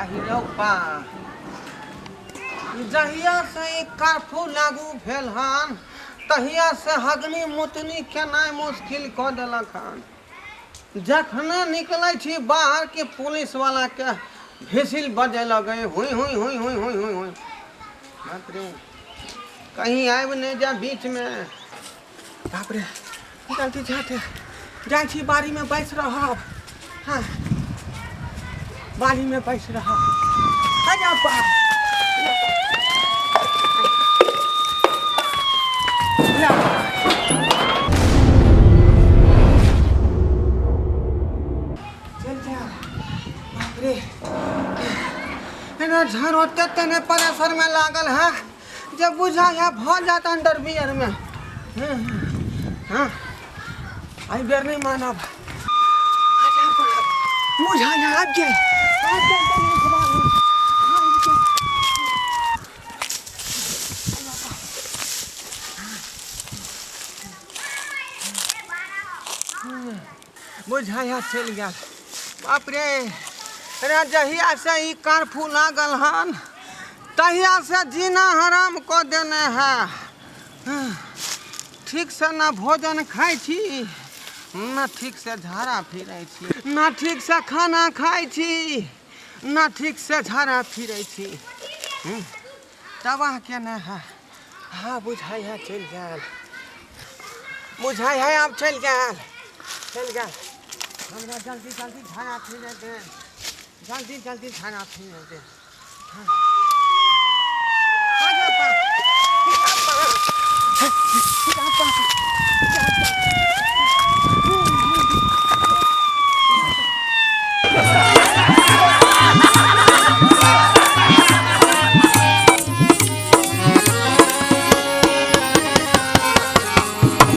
आहिरौ बा जहिया से ई कर्फ्यू लागू भेल हन तहिया से हगनी मुतनी केनाइ मुश्किल कऽ देलक हन। जखने निकलै छी बाहर के पुलिस वाला के भिसिल बजे लगे हुई हुई हुई हुई हुई हुई हुई। बाप रे कहीं आबि नहीं जा बीच में। बाप रे जल्दी जाते जाइ छी बाड़ी में बैस रहब। हाँ बाड़ी में बैस रहब। आजा बा झर होते तेने प्रेशर में लागल है जब बुझा है भ जाता अंडरवियर में। हाँ आई बेर नहीं मानब। बुझा है अब जाए बुझाया चल गया। बाप रे जहिया से ई कर्फ्यू लागल हन तहिया से जीना हराम को देने है। ठीक से ना भोजन खाई छी ना ठीक से झाड़ा फिरै छी ना ठीक से खाना खाई छी ना ठीक से झाड़ा फिरै छी। तबाह केने है। हाँ बुझाई है चल गया। बुझाई है अब चल गया हमरा जल्दी जल्दी झाड़ा फिरे दे जल्दी जल्दी झाड़ा फिरे दे। हाँ।